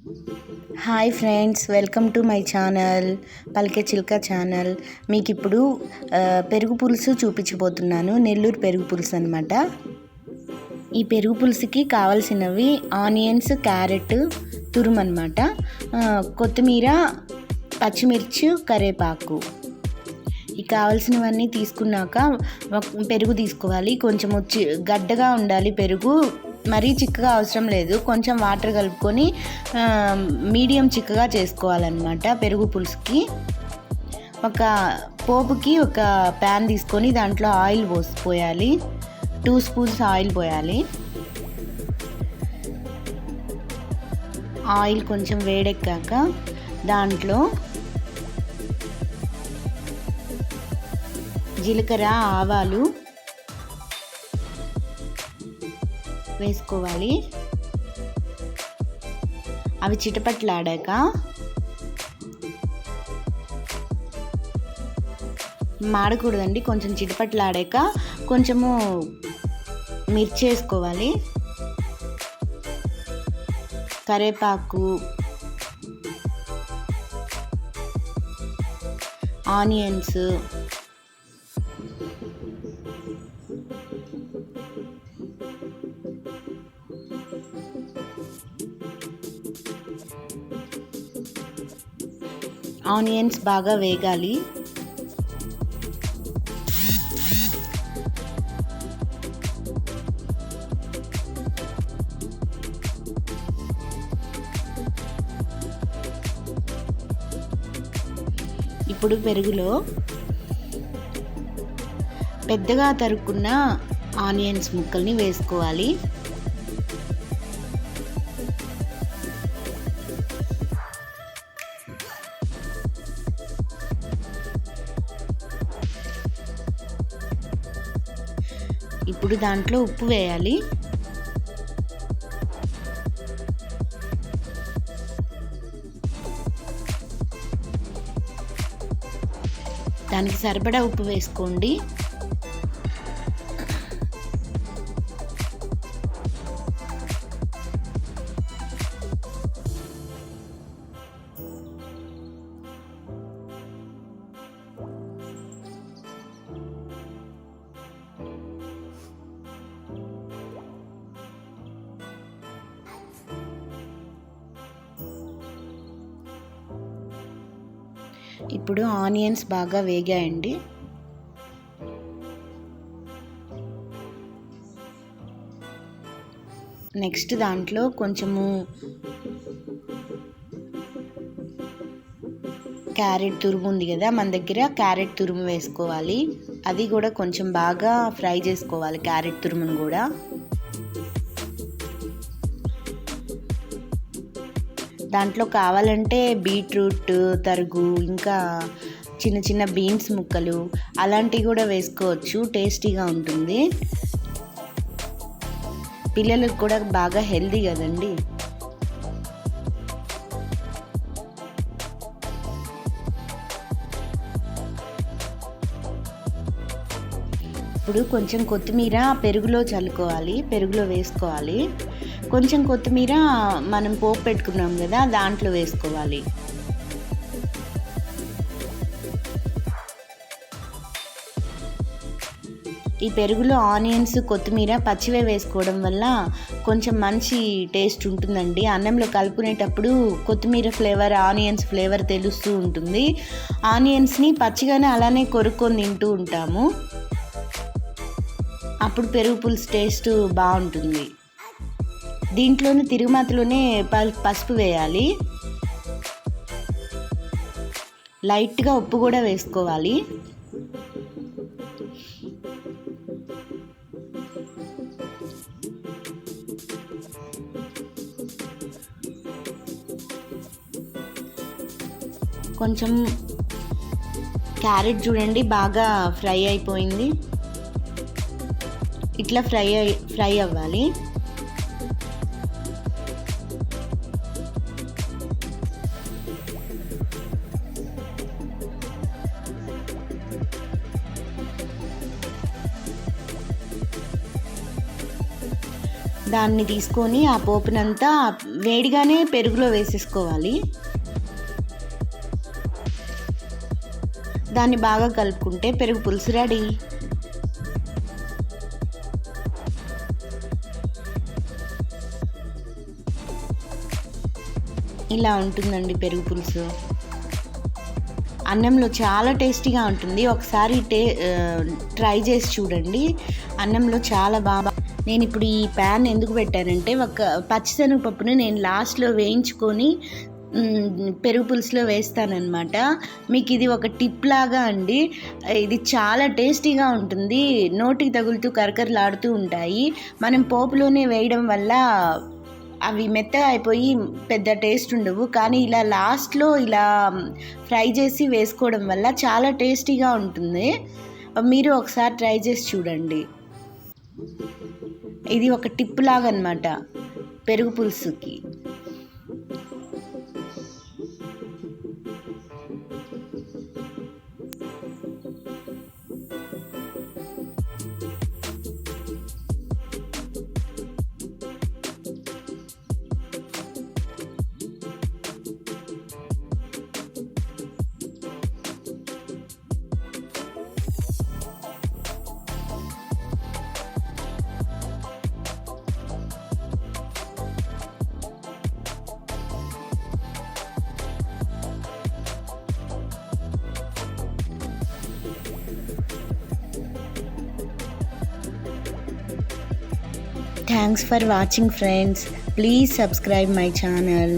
Hi friends, welcome to my channel పలికే చిల్క channel. మీకు ఇప్పుడు పెరుగు పులుసు చూపించబోతున్నాను. నెల్లూరు పెరుగు పులుసు అనమాట. ఈ పెరుగు పులుసుకి కావాల్సినవి ఆనియన్స్, క్యారెట్ తురుము అనమాట, కొత్తిమీర, పచ్చిమిర్చి, కరివేపాకు. ఈ కావాల్సినవన్నీ తీసుకున్నాక పెరుగు తీసుకోవాలి. కొంచెం గడ్డగా ఉండాలి పెరుగు, మరీ చిక్కగా అవసరం లేదు. కొంచెం వాటర్ కలుపుకొని మీడియం చిక్కగా చేసుకోవాలన్నమాట. పెరుగు పులుసుకి పోపుకి ఒక ప్యాన్ తీసుకొని దాంట్లో ఆయిల్ పోయాలి. 2 స్పూన్స్ ఆయిల్ పోయాలి. ఆయిల్ కొంచెం వేడెక్కాక దాంట్లో జీలకర్ర, ఆవాలు వేసుకోవాలి. అవి చిటపట్లాడాక మాడకూడదండి, కొంచెం చిటపట్లాడాక కొంచెము మిర్చి వేసుకోవాలి. కరివేపాకు, ఆనియన్స్, ఆనియన్స్ బాగా వేగాలి. ఇప్పుడు పెరుగులో పెద్దగా తరుక్కున్న ఆనియన్స్ ముక్కల్ని వేసుకోవాలి. ఇప్పుడు దాంట్లో ఉప్పు వేయాలి. దానికి సరిపడా ఉప్పు వేసుకోండి. ఇప్పుడు ఆనియన్స్ బాగా వేగాయండి. నెక్స్ట్ దాంట్లో కొంచెము క్యారెట్ తురుము ఉంది కదా మన దగ్గర, క్యారెట్ తురుము వేసుకోవాలి. అది కూడా కొంచెం బాగా ఫ్రై చేసుకోవాలి, క్యారెట్ తురుమును కూడా. దాంట్లో కావాలంటే బీట్రూట్ తరుగు, ఇంకా చిన్న చిన్న బీన్స్ ముక్కలు అలాంటివి కూడా వేసుకోవచ్చు, టేస్టీగా ఉంటుంది. పిల్లలకు కూడా బాగా హెల్దీ కదండి. ఇప్పుడు కొంచెం కొత్తిమీర పెరుగులో చల్లుకోవాలి, పెరుగులో వేసుకోవాలి. కొంచెం కొత్తిమీర మనం పోపు పెట్టుకున్నాం కదా దాంట్లో వేసుకోవాలి. ఈ పెరుగులో ఆనియన్స్, కొత్తిమీర పచ్చివే వేసుకోవడం వల్ల కొంచెం మంచి టేస్ట్ ఉంటుందండి. అన్నంలో కలుపుకునేటప్పుడు కొత్తిమీర ఫ్లేవర్, ఆనియన్స్ ఫ్లేవర్ తెలుస్తూ ఉంటుంది. ఆనియన్స్ని పచ్చిగానే అలానే కొరుక్కొని తింటూ ఉంటాము, అప్పుడు పెరుగు పులుసు టేస్ట్ బాగుంటుంది. దీంట్లోనే తిరుగుమాతలోనే పసుపు వేయాలి. లైట్గా ఉప్పు కూడా వేసుకోవాలి. కొంచెం క్యారెట్ చూడండి బాగా ఫ్రై అయిపోయింది. ఇట్లా ఫ్రై అవ్వాలి. దాన్ని తీసుకొని ఆ పోపునంతా వేడిగానే పెరుగులో వేసేసుకోవాలి. దాన్ని బాగా కలుపుకుంటే పెరుగు పులుసు రెడీ. ఇలా ఉంటుందండి పెరుగు పులుసు. అన్నంలో చాలా టేస్టీగా ఉంటుంది. ఒకసారి ట్రై చేసి చూడండి. అన్నంలో చాలా బాగా. నేను ఇప్పుడు ఈ ప్యాన్ ఎందుకు పెట్టానంటే, ఒక పచ్చిశనగపప్పుని నేను లాస్ట్లో వేయించుకొని పెరుగు పులుసులో వేస్తానన్నమాట. మీకు ఇది ఒక టిప్ లాగా అండి. ఇది చాలా టేస్టీగా ఉంటుంది. నోటికి తగులుతూ కరకరలాడుతూ ఉంటాయి. మనం పోపులోనే వేయడం వల్ల అవి మెత్తగా అయిపోయి పెద్ద టేస్ట్ ఉండవు. కానీ ఇలా లాస్ట్లో ఇలా ఫ్రై చేసి వేసుకోవడం వల్ల చాలా టేస్టీగా ఉంటుంది. మీరు ఒకసారి ట్రై చేసి చూడండి. ఇది ఒక టిప్ లాగా అన్నమాట పెరుగు పులుసుకి. Thanks for watching, friends. Please subscribe my channel.